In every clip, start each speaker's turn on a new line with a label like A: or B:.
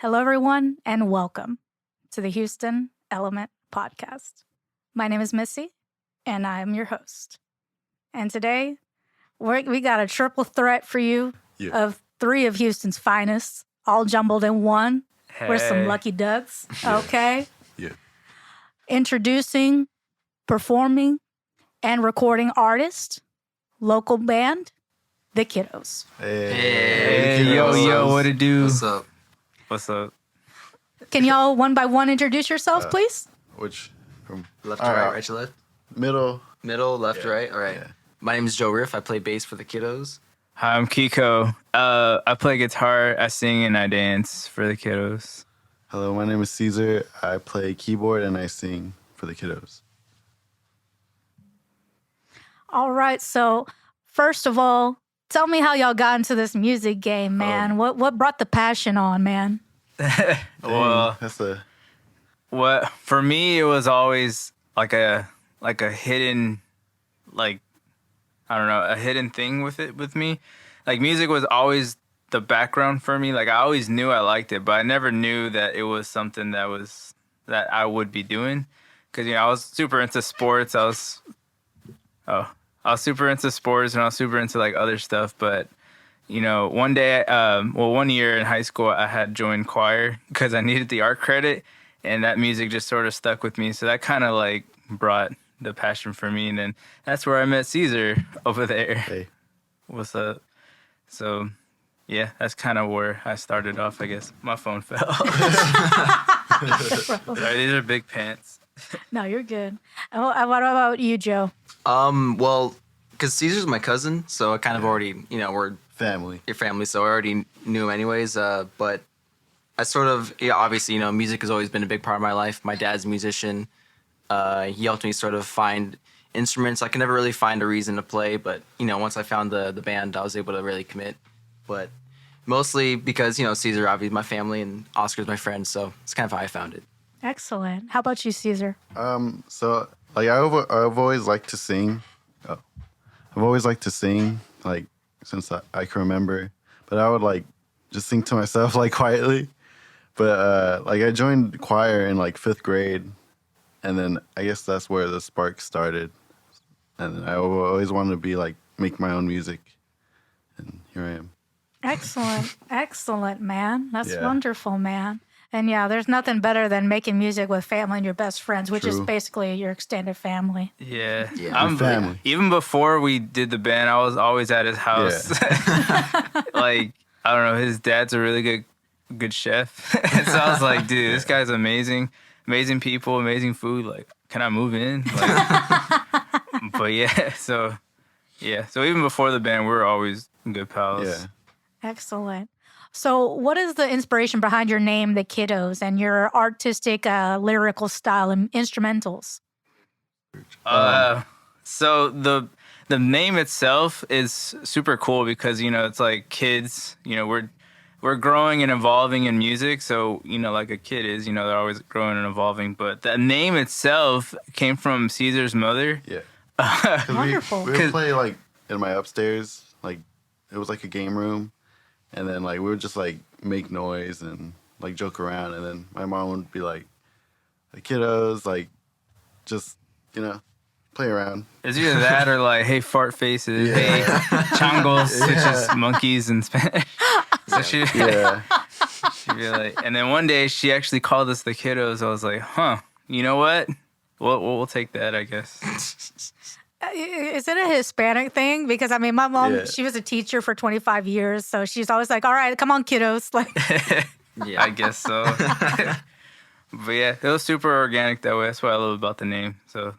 A: Hello, everyone, and welcome to the Houston Element Podcast. My name is Missy, and I am your host. And today, we got a triple threat for you of three of Houston's finest, all jumbled in one.
B: Hey.
A: We're some lucky ducks, okay?
C: Yeah.
A: Introducing, performing, and recording artist, local band, the Kiddos.
B: Hey, yo, what it do?
D: What's up?
A: Can y'all one by one introduce yourselves, please?
C: Which from
D: Left to right, right to left?
C: middle?
D: Middle, left to right? All right.
C: Yeah.
D: My name is Joe Riff. I play bass for the Kiddos.
B: Hi, I'm Kiko. I play guitar, I sing, and I dance for the Kiddos.
C: Hello, my name is Caesar. I play keyboard and I sing for the Kiddos.
A: All right, so first of all, tell me how y'all got into this music game, man. What brought the passion on, man?
B: Well,
C: That's a
B: what for me it was always like a hidden, like, I don't know, a hidden thing with me. Like, music was always the background for me. Like, I always knew I liked it, but I never knew that it was something that I would be doing. Because, you know, I was super into sports. I was super into sports, and I was super into like other stuff. But, you know, one year in high school, I had joined choir because I needed the art credit, and that music just sort of stuck with me. So that kind of like brought the passion for me. And then that's where I met Caesar over there.
C: hey.
B: What's up? So, yeah, that's kind of where I started off, I guess. My phone fell. Sorry, these are big pants.
A: No, you're good. And what about you, Joe?
D: Well, because Caesar's my cousin, so I kind of already, we're
C: Family.
D: your family, so I already knew him anyways. But I sort of, obviously, music has always been a big part of my life. My dad's a musician. He helped me sort of find instruments. I could never really find a reason to play, but, once I found the band, I was able to really commit. But mostly because, Caesar, obviously, my family, and Oscar's my friend, so it's kind of how I found it.
A: Excellent. How about you, Caesar?
C: So like I've always liked to sing. I've always liked to sing, like since I can remember. But I would like just sing to myself like quietly. But like I joined choir in like 5th grade, and then I guess that's where the spark started. And then I always wanted to be like make my own music, and here I am.
A: Excellent. Excellent, man. That's
C: Yeah.
A: wonderful, man. And yeah, there's nothing better than making music with family and your best friends, which is
C: True.
A: basically your extended family.
B: Yeah.
D: Yeah.
C: Your family.
B: Even before we did the band, I was always at his house. Like, I don't know, his dad's a really good chef. And so I was like, dude, this guy's amazing. Amazing people, amazing food. Like, can I move in? Like, but yeah, so even before the band, we were always good pals.
C: Yeah.
A: Excellent. So what is the inspiration behind your name, the Kiddos, and your artistic lyrical style and instrumentals?
B: So the name itself is super cool because, it's like kids, we're growing and evolving in music. So, like a kid is, they're always growing and evolving. But the name itself came from Caesar's mother.
C: Yeah. 'Cause
A: Wonderful.
C: We would play like in my upstairs, like it was like a game room, and then like we would just like make noise and like joke around, and then my mom would be like, "The Kiddos, like just play around."
B: It's either that or like, hey, fart faces,
C: Yeah.
B: hey, changos, which is monkeys in Spanish. So she'd be like, and then one day she actually called us the Kiddos. I was like, huh, you know what? We'll take that, I guess.
A: Is it a Hispanic thing? Because, I mean, my mom, she was a teacher for 25 years, so she's always like, all right, come on, kiddos. Like,
D: Yeah.
B: I guess so. But yeah, it was super organic that way. That's what I love about the name. So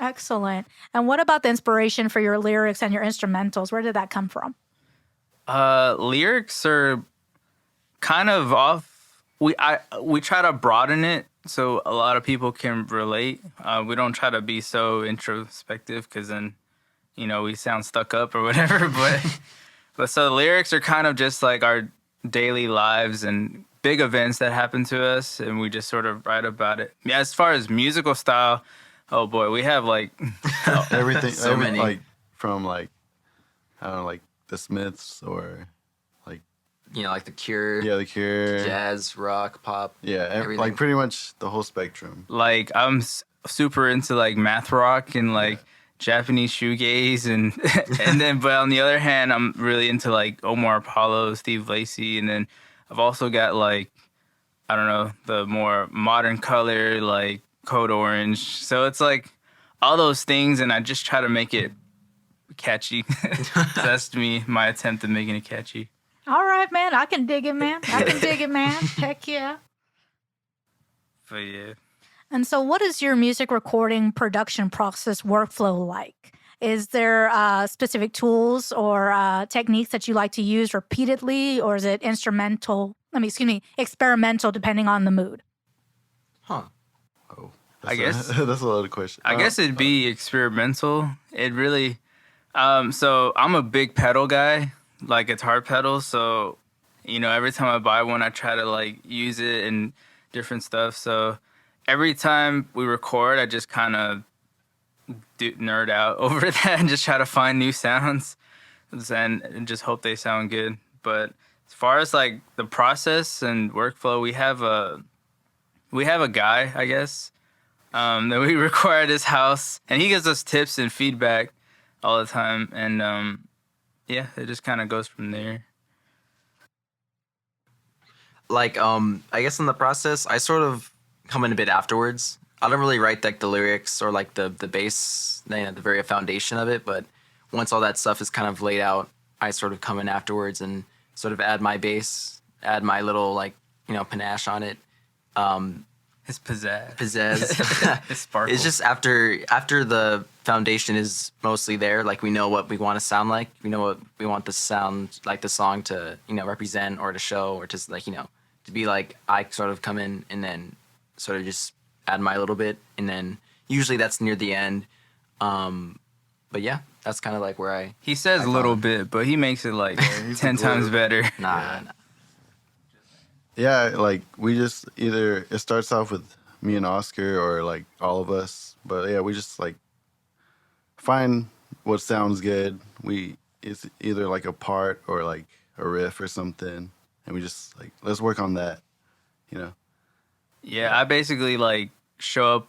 A: excellent. And what about the inspiration for your lyrics and your instrumentals? Where did that come from?
B: lyrics are kind of off. We try to broaden it so a lot of people can relate. We don't try to be so introspective because then, we sound stuck up or whatever. But so the lyrics are kind of just like our daily lives and big events that happen to us, and we just sort of write about it. Yeah, as far as musical style, oh boy, we have like
C: Everything,
D: So many.
C: like from like I don't know, like the Smiths or like
D: like The Cure,
C: Yeah, The Cure.
D: jazz, rock, pop.
C: Yeah,
D: everything.
C: like pretty much the whole spectrum.
B: Like I'm super into like math rock and like Japanese shoegaze and and then but on the other hand I'm really into like Omar Apollo, Steve Lacy, and then I've also got like I don't know, the more modern color like Code Orange. So it's like all those things and I just try to make it catchy. That's my attempt at making it catchy.
A: All right, man. I can dig it, man. I can dig it, man. Heck yeah.
B: But yeah.
A: And so, what is your music recording production process workflow like? Is there specific tools or techniques that you like to use repeatedly, or is it experimental, depending on the mood?
D: Huh.
C: Oh,
B: I guess
C: that's a lot of questions.
B: I guess it'd be experimental. It really so I'm a big pedal guy, like guitar pedals, so every time I buy one I try to like use it and different stuff. So every time we record I just kind of nerd out over that and just try to find new sounds and just hope they sound good. But as far as like the process and workflow, we have a guy, I guess, that we record at his house, and he gives us tips and feedback all the time, and yeah, it just kind of goes from there.
D: Like, I guess in the process, I sort of come in a bit afterwards. I don't really write like the lyrics or like the base, the very foundation of it, but once all that stuff is kind of laid out, I sort of come in afterwards and sort of add my bass, add my little like, panache on it.
B: His pizzazz. His sparkle.
D: It's just after the foundation is mostly there, like we know what we want to sound like, we know what we want the sound like the song to represent or to show or to like to be like. I sort of come in and then sort of just add my little bit, and then usually that's near the end. But yeah, that's kind of like where
B: he says a little bit, but he makes it like 10 times better.
D: Nah.
C: Yeah, like we just either it starts off with me and Oscar or like all of us, but yeah, we just like find what sounds good. It's either like a part or like a riff or something, and we just like let's work on that,
B: Yeah, I basically like show up.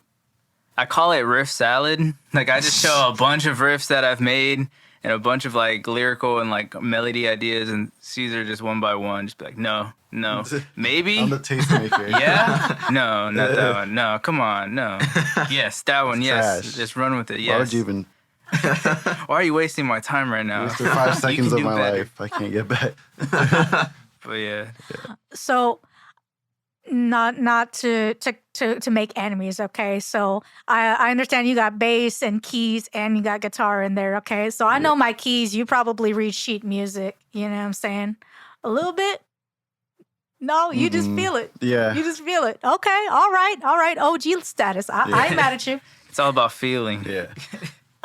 B: I call it riff salad. Like I just show a bunch of riffs that I've made and a bunch of like lyrical and like melody ideas, and Caesar just one by one just be like, no, maybe.
C: I'm the tastemaker.
B: Yeah, no, not that one. No, come on, no. Yes, that one. Yes,
C: trash.
B: Just run with it. Yes.
C: Why would you even?
B: Why are you wasting my time right now?
C: Wasted 5 seconds
B: can
C: of
B: do
C: my
B: better.
C: life. I can't get back.
B: But yeah.
A: So, not to make enemies, okay? So I understand you got bass and keys and you got guitar in there, okay? So I know my keys. You probably read sheet music. You know what I'm saying? A little bit. No, you just feel it.
C: Yeah.
A: You just feel it. Okay, all right. OG status. I ain't mad at you.
B: It's all about feeling.
C: Yeah.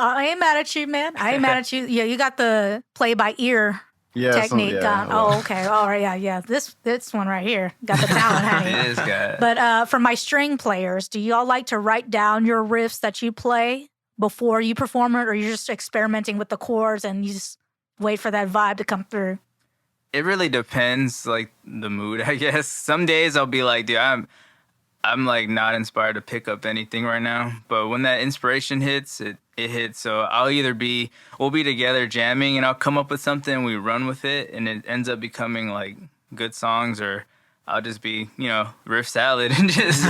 A: I ain't mad at you, man. I ain't mad at you. Yeah, you got the play by ear
C: Yeah.
A: technique on. Oh, okay. All right. Yeah. This one right here got the talent, honey.
B: It is good.
A: But for my string players, do y'all like to write down your riffs that you play before you perform it, or you're just experimenting with the chords and you just wait for that vibe to come through?
B: It really depends, like the mood, I guess. Some days I'll be like, dude, I'm like not inspired to pick up anything right now. But when that inspiration hits, it hits. So we'll be together jamming, and I'll come up with something, and we run with it, and it ends up becoming like good songs, or I'll just be, riff salad and just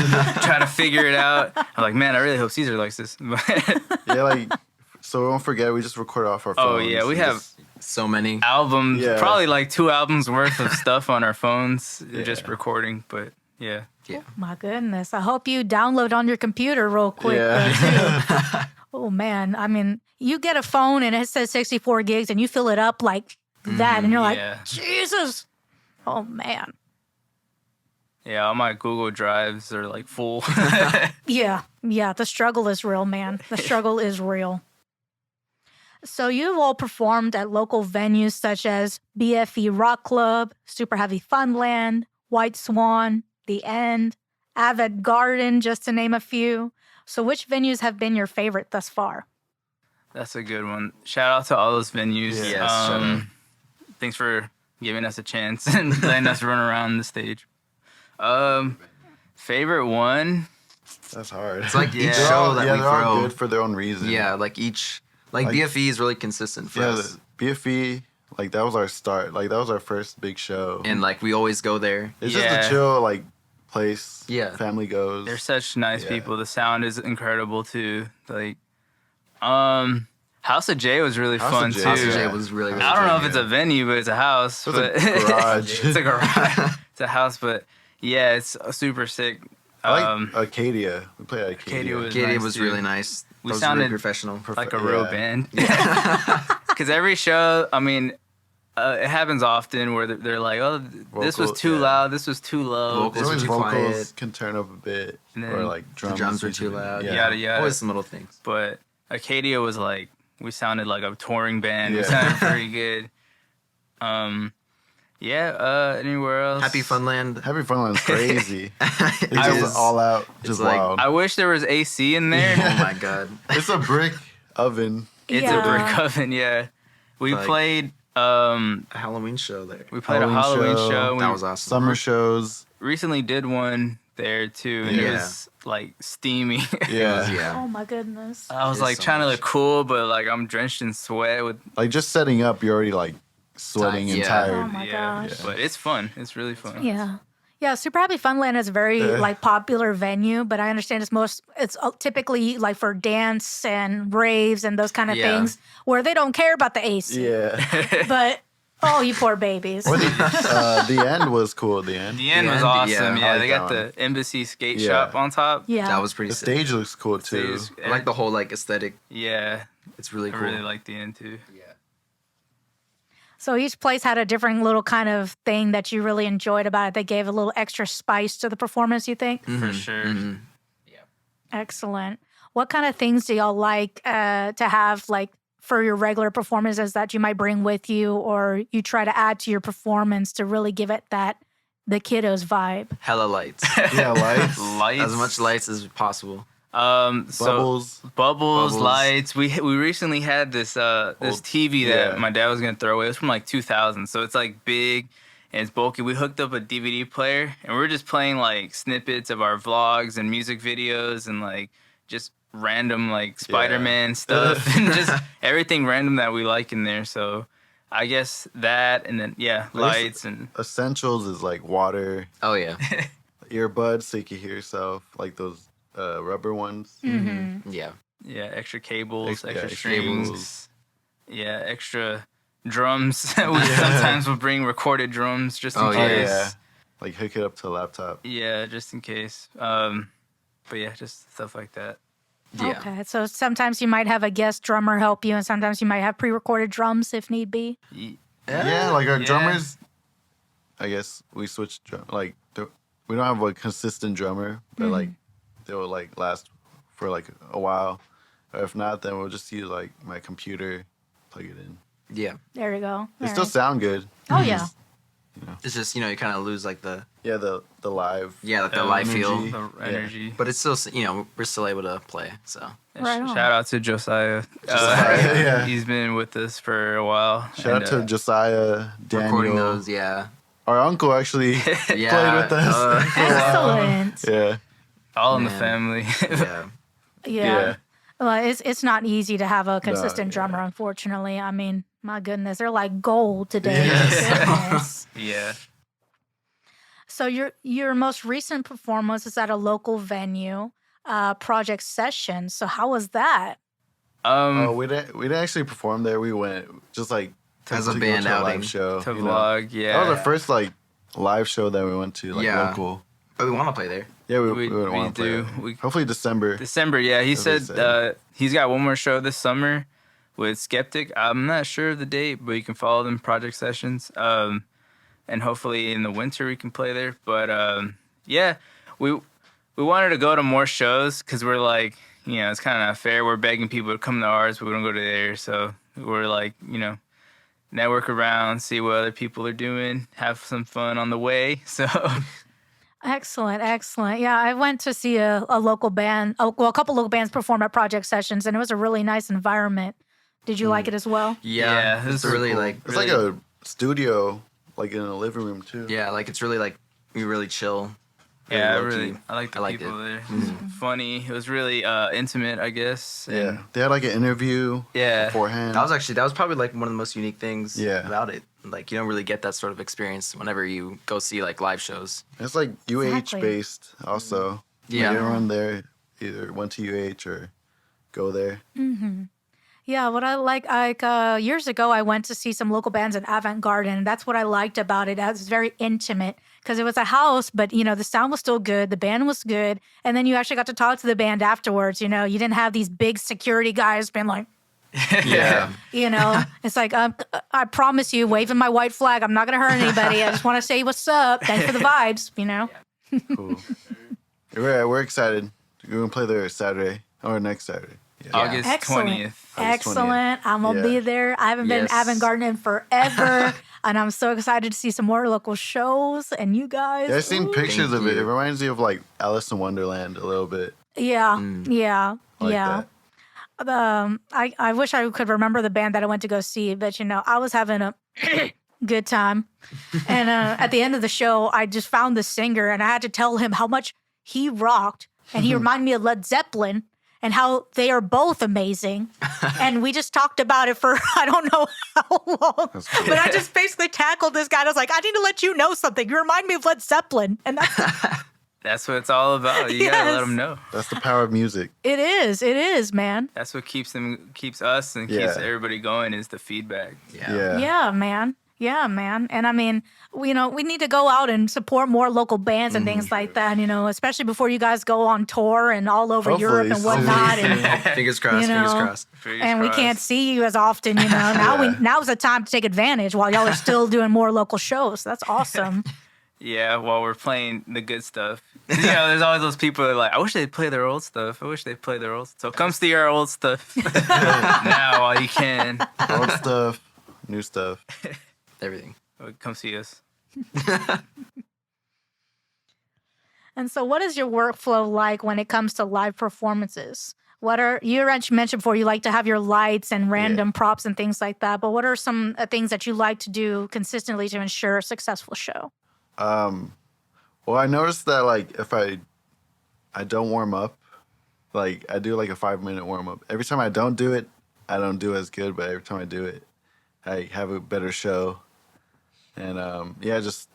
B: try to figure it out. I'm like, man, I really hope Caesar likes this.
C: Yeah, like so we won't forget. We just record off our phones.
B: Oh yeah, we have
D: so many
B: albums,
C: Yeah.
B: probably like 2 albums worth of stuff on our phones, just recording. But yeah.
D: Yeah.
A: My goodness. I hope you download on your computer real quick.
C: Yeah.
A: Too. Oh, man. I mean, you get a phone and it says 64 gigs and you fill it up like that. And you're like,
B: yeah.
A: Jesus. Oh, man.
B: Yeah, all my Google Drives are like full.
A: Yeah. The struggle is real, man. The struggle is real. So you've all performed at local venues such as BFE Rock Club, Super Heavy Funland, White Swan, The End, Avid Garden, just to name a few. So which venues have been your favorite thus far?
B: That's a good one. Shout out to all those venues.
D: Yes, shout out.
B: Thanks for giving us a chance and letting us run around the stage. Favorite one?
C: That's hard.
D: It's like each
B: Yeah.
D: show that we
C: they're all
D: throw.
C: good for their own reason.
D: Yeah, like BFE is really consistent for
C: Yeah,
D: us.
C: the BFE, like that was our start. Like that was our first big show.
D: And like we always go there.
C: It's
B: Yeah.
C: just a chill like place.
D: Yeah.
C: Family goes.
B: They're such nice
C: Yeah.
B: people. The sound is incredible too. Like, House of J was really
C: House
B: fun
C: of J,
B: too.
D: House of J
C: yeah.
D: was really, really
B: I don't know
D: good.
B: if it's a venue, but it's a house.
C: It's
B: but
C: a garage.
B: it's a garage. It's a house, but yeah, it's super sick.
C: I like Acadia. We played at Acadia.
B: Acadia was
D: Katie
B: nice,
D: was
B: too.
D: really nice.
B: We
D: That was
B: sounded
D: really professional.
B: like a real
C: Yeah.
B: band. Because every show, I mean, it happens often where they're like, "Oh, this was
C: Vocal,
B: too
C: yeah.
B: loud. This was too low."
D: Vocals
B: This
C: Always
B: was
D: too
C: vocals
D: quiet.
C: can turn up a bit,
B: And then
C: or like
D: The
C: drums.
D: drums were
C: need to
D: too
C: be-
D: loud.
C: Yeah.
B: Yada yada.
D: Always some little things.
B: But Acadia was like, we sounded like a touring band. We
C: Yeah.
B: sounded pretty good. Anywhere else?
D: Happy Funland.
C: Happy Funland's crazy. It's
B: I
C: just
B: was-
C: all out, just
D: like-
C: wild.
B: I wish there was AC in there.
D: Oh my god.
C: It's a brick oven.
B: It's
A: Yeah.
B: a brick oven, yeah. We
D: Like-
B: played
D: A Halloween show there.
B: a Halloween show.
D: That
B: We
D: was awesome.
C: Summer shows.
B: recently did one there too, and it
D: Yeah.
B: was like steamy.
C: Yeah.
D: Yeah.
A: Oh my goodness.
B: I was
D: It is
B: like
D: so
B: trying to
D: much.
B: look cool, but like I'm drenched in sweat with
C: Like just setting up, you're already like sweating and
D: Yeah.
C: tired.
A: Oh my gosh.
B: But it's fun. It's really fun.
A: Yeah. Yeah, Super Happy Funland is a very like popular venue, but I understand it's typically like for dance and raves and those kind of
D: Yeah.
A: things where they don't care about the AC.
C: Yeah.
A: But oh, you poor babies.
C: Or the end was cool. The end.
B: The end
D: The
B: was
D: end,
B: awesome.
D: yeah,
B: Yeah,
C: I like
B: they got
C: that
B: the Embassy skate
C: Yeah.
B: shop on top.
A: Yeah.
D: That was pretty
C: The
D: sick.
C: stage looks cool too.
B: Stage-
D: I like the whole like aesthetic.
B: Yeah,
D: It's really
B: I
D: cool.
B: really like the end too.
D: Yeah.
A: So each place had a different little kind of thing that you really enjoyed about it. They gave a little extra spice to the performance, you think?
B: For sure.
A: Excellent. What kind of things do y'all like to have like for your regular performances that you might bring with you or you try to add to your performance to really give it the Kiddos vibe?
D: Hella lights.
C: Yeah, lights,
B: Lights.
D: As much lights as possible.
B: So
C: bubbles.
B: bubbles, lights. We recently had this
C: Old-
B: TV
C: yeah.
B: that my dad was gonna throw away. It was from like 2000, so it's like big and it's bulky. We hooked up a DVD player and we're just playing like snippets of our vlogs and music videos and like just random like Spider-Man stuff and just everything random that we like in there. So I guess that and then lights and
C: Essentials is like water,
D: Oh yeah.
C: earbuds so you can hear yourself, like those rubber ones.
A: Mm-hmm.
D: Yeah.
B: extra cables,
C: Extra
B: extra
C: cables.
B: strings, extra drums. We sometimes will bring recorded drums just in
D: Oh, yeah.
B: case.
C: Yeah, like hook it up to a laptop.
B: Yeah, just in case. But yeah, just stuff like that.
D: Yeah.
A: Okay. So sometimes you might have a guest drummer help you and sometimes you might have pre-recorded drums if need be.
C: Yeah, like our
B: Yeah.
C: drummers. I guess we switch like we don't have a consistent drummer, but like they will like last for like a while. Or if not, then we'll just use like my computer, plug it in.
D: Yeah.
A: There you go.
C: They
A: All
C: still
A: right.
C: sound good.
A: Oh yeah.
D: It's just, you kind of lose like the
C: The live.
D: the live feel.
C: energy.
B: The
C: Yeah.
B: energy.
D: But it's still, we're still able to play. So
A: Right on.
B: Shout out to Josiah.
C: Yeah.
B: He's been with us for a while.
C: Shout out to Josiah,
D: recording
C: Daniel.
D: those, yeah.
C: Our uncle actually
D: Yeah.
C: played with us.
A: Excellent.
C: Yeah.
B: all in the
D: Man.
B: family.
D: Yeah.
A: Yeah. Well, it's not easy to have a consistent
C: yeah.
A: drummer, unfortunately. I mean, my goodness, they're like gold today.
C: Yes.
A: Goodness.
B: Yeah.
A: So your most recent performance is at a local venue, Project Session. So how was that?
C: Oh, we didn't actually perform there. We went just like
D: As a
C: to go
D: band
C: to a
D: outing.
C: live show.
B: to
C: you know.
B: vlog. Yeah.
C: That was our first like live show that we went to, like
D: Yeah.
C: local.
D: But we want to play there.
C: Yeah, we
B: We
C: would want to play.
B: do.
C: it.
B: We-
C: Hopefully December.
B: December, yeah. He
C: That's what he
B: said
C: said.
B: he's got one more show this summer with Skeptic. I'm not sure of the date, but you can follow them Project Sessions. And hopefully in the winter we can play there. But yeah, we wanted to go to more shows because we're like, it's kind of not fair. We're begging people to come to ours, but we don't go to theirs. So we're like, network around, see what other people are doing, have some fun on the way. So
A: Excellent, excellent. Yeah, I went to see a local band, a couple local bands perform at Project Sessions, and it was a really nice environment. Did you like it as well?
B: Yeah,
D: It's
B: this is
D: really
B: cool.
D: like
C: It's like a studio, like in a living room too.
D: Yeah, like it's really like we really chill.
B: Yeah,
D: low-key.
B: I like the
D: liked
B: people
D: it.
B: there. It was funny. It was really intimate, I guess.
C: Yeah,
B: And
C: they had like an interview
B: Yeah.
C: beforehand.
D: That was probably like one of the most unique things
C: Yeah.
D: about it. Like you don't really get that sort of experience whenever you go see like live shows.
C: It's like UH
A: Exactly.
C: based also.
D: Yeah.
C: Like, everyone there either went to UH or go there.
A: Yeah, what I like years ago, I went to see some local bands in Avant-Garde, and that's what I liked about it. It was very intimate because it was a house, but the sound was still good, the band was good, and then you actually got to talk to the band afterwards. You didn't have these big security guys being like,
C: Yeah.
A: it's like I promise you, waving my white flag, I'm not gonna hurt anybody. I just want to say what's up. Thanks for the vibes.
C: Cool. We're excited. We're gonna play there Saturday or next Saturday. Yeah.
B: August
A: Excellent.
B: 20th.
C: August 20th.
A: Excellent. I'm gonna be
C: Yeah.
A: there. I haven't been in
D: Yes.
A: Avant-Garde in forever, and I'm so excited to see some more local shows and you guys.
C: Yeah, I've seen
A: Ooh.
C: pictures
D: Thank
C: of it.
D: you.
C: It reminds me of like Alice in Wonderland a little bit.
A: Yeah, yeah,
C: I like
A: yeah.
C: that.
A: I wish I could remember the band that I went to go see, but I was having a good time. And at the end of the show, I just found the singer, and I had to tell him how much he rocked, and he reminded me of Led Zeppelin. And how they are both amazing. And we just talked about it for I don't know how long.
C: That's cool.
A: But I just basically tackled this guy. And I was like, I need to let you know something. You remind me of Led Zeppelin. And
B: That's what it's all about. You gotta let
A: Yes.
B: them know.
C: That's the power of music.
A: it is, man.
B: That's what keeps us and keeps
C: Yeah.
B: everybody going is the feedback.
C: Yeah.
A: Yeah, man. Yeah, man. And I mean, we need to go out and support more local bands and things like that, especially before you guys go on tour and all over
C: Hopefully
A: Europe and
C: soon.
A: whatnot. And,
D: Fingers crossed. Fingers
A: know.
D: crossed.
B: Fingers
A: and we
B: crossed.
A: can't see you as often, Now's the time to take advantage while y'all are still doing more local shows. That's awesome.
B: Yeah, while we're playing the good stuff. There's always those people that are like, I wish they'd play their old stuff. So come see our old stuff now while you can.
C: Old stuff, new stuff.
D: Everything.
B: Come see us.
A: And so, what is your workflow like when it comes to live performances? You mentioned before you like to have your lights and random props and things like that, but what are some things that you like to do consistently to ensure a successful show?
C: Well, I noticed that like if I don't warm up, like I do like a 5-minute warm up. Every time I don't do it, I don't do as good, but every time I do it, I have a better show. And just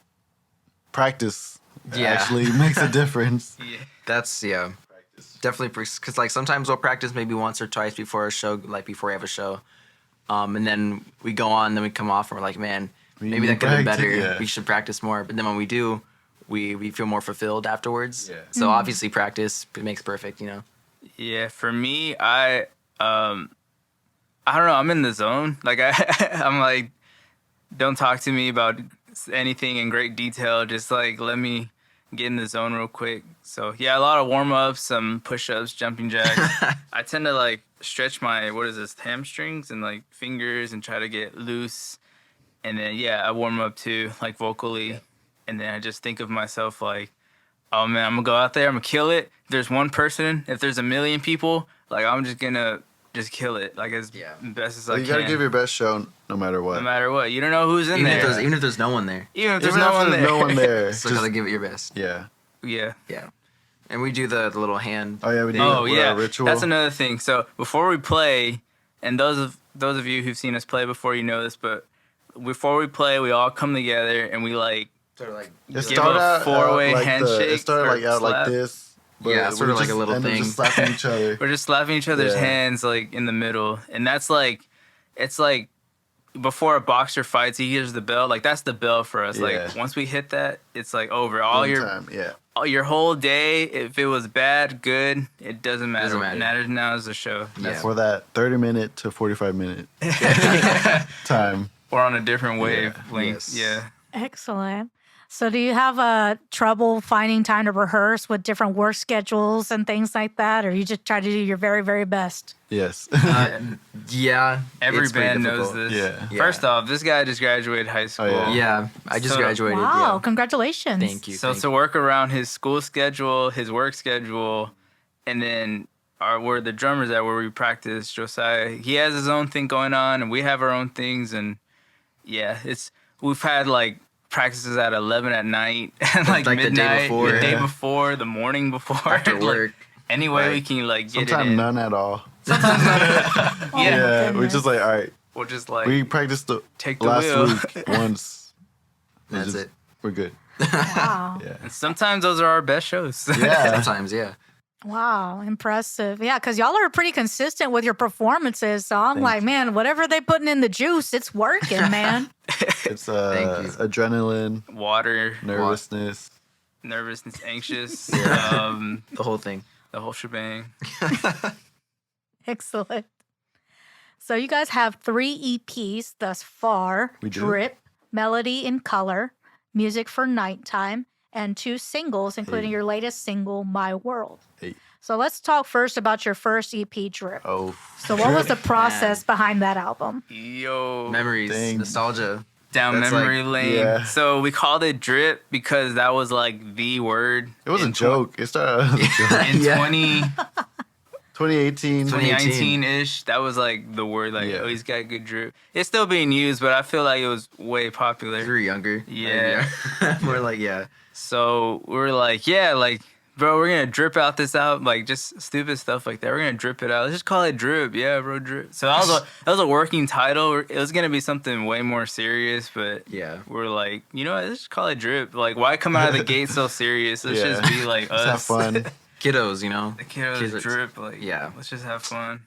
C: practice actually makes a difference.
B: Yeah.
D: That's definitely because like sometimes we'll practice maybe once or twice before a show, like before we have a show, and then we go on, then we come off and we're like, man, maybe that could have been
C: practice,
D: better.
C: yeah.
D: We should practice more. But then when we do, we feel more fulfilled afterwards.
C: Yeah.
D: So obviously practice makes perfect.
B: Yeah, for me, I don't know. I'm in the zone. Like I'm like, don't talk to me about anything in great detail. Just like let me get in the zone real quick. So yeah, a lot of warm ups, some push ups, jumping jacks. I tend to like stretch my hamstrings and like fingers and try to get loose. And then I warm up too, like vocally. And then I just think of myself like, oh man, I'm gonna go out there, I'm gonna kill it. If there's one person, if there's a million people, like I'm just gonna kill it, like as best as I
C: You
B: can.
C: gotta give your best show no matter what.
B: No matter what, you don't know who's in
D: Even
B: there.
D: if there's no one there,
B: Even if there's
C: Even
B: no
C: if
B: one
C: there's
B: there.
C: no one there.
D: still gotta give it your best.
C: Yeah.
B: Yeah.
D: Yeah. And we do the little hand.
C: Oh yeah, we do.
B: Oh
C: with
B: yeah.
C: our ritual.
B: That's another thing. So before we play, and those of you who've seen us play before, you know this, but before we play, we all come together and we like
D: Sort of like
C: It
B: give
C: started
B: a
C: out
B: four-way
C: like
B: handshake.
C: It started
B: or
C: like out
B: slap.
C: like this. but
D: Yeah,
C: we
D: sort of like
C: just
D: a little
C: ended up
D: thing.
C: just slapping each other.
B: We're just slapping each other's
C: Yeah.
B: hands like in the middle, and that's like, it's like before a boxer fights, he hears the bell. Like that's the bell for us.
C: Yeah.
B: Like once we hit that, it's like over. All
C: One
B: your
C: time, yeah.
B: your whole day, if it was bad, good, it doesn't matter.
D: Doesn't
B: What
D: matter.
B: matters now is the show.
D: Yeah.
C: For that 30-minute to 45-minute time.
B: We're on a different wavelength.
D: Yes.
B: Yeah.
A: Excellent. So, do you have trouble finding time to rehearse with different work schedules and things like that, or you just try to do your very, very best?
C: Yes.
D: Yeah.
B: Every
D: it's pretty
B: band knows
D: difficult.
B: this.
C: Yeah.
B: First off, this guy just graduated high school.
C: yeah.
D: Yeah, I just
B: So-
D: graduated.
A: Wow!
D: Yeah.
A: Congratulations.
D: Thank you.
B: So
D: thank
B: to work around his school schedule, his work schedule, and then where the drummers at, where we practice, Josiah, he has his own thing going on, and we have our own things, and yeah, we've had like practices at 11 at night and like
D: Like the day
B: midnight,
D: before.
B: the day before, the morning before.
D: After
B: Like,
D: work.
B: any way we
D: Right.
B: can like get
C: Sometimes
B: it in.
C: none at all.
A: Oh my
C: Yeah, we're
A: goodness.
C: just like, all right.
B: We'll just like
C: We practiced the
B: take the
C: last
B: wheel.
C: week once.
D: That's
C: Just-
D: it.
C: We're good.
A: Wow.
C: Yeah.
B: And sometimes those are our best shows.
C: Yeah.
D: Sometimes, yeah.
A: Wow, impressive. Yeah, because y'all are pretty consistent with your performances. So I'm
C: Thank
A: like,
C: you.
A: man, whatever they putting in the juice, it's working, man.
C: It's
D: Thank you.
C: adrenaline,
B: Water,
C: nervousness.
B: nervousness, anxious,
D: The whole thing.
B: the whole shebang.
A: Excellent. So you guys have 3 EPs thus far.
C: We do.
A: Drip, Melody in Color, Music for Nighttime, and 2 singles, including
C: Hey.
A: your latest single, My World.
C: Hey.
A: So let's talk first about your first EP, Drip.
C: Oh,
A: So what was the process behind that album?
B: Yo,
D: Memories,
C: Dang.
D: nostalgia.
B: down
D: That's
B: memory
D: like-
B: lane.
C: Yeah.
B: So we called it drip because that was like the word.
C: it was a
B: in
C: joke. It started out as a joke.
B: In
D: Yeah.
C: 2018.
B: 2019-ish, that was like the word. Like,
C: Yeah.
B: oh, he's got good drip. It's still being used, but I feel like it was way popular.
D: We were younger.
B: Yeah.
D: We're like, yeah.
B: So we're like, yeah, like, bro, we're gonna drip out this out, like just stupid stuff like that. We're gonna drip it out. Let's just call it drip. Yeah, bro, drip. So that was a working title. It was gonna be something way more serious, but
D: Yeah.
B: we're like, you know what? Let's just call it drip. Like, why come out of the gate so serious? Let's
C: Yeah.
B: just be like
C: Let's
B: us.
C: have fun.
D: Kiddos, you know?
B: The kiddos
D: Kids are-
B: drip. Like,
D: Yeah.
B: let's just have fun.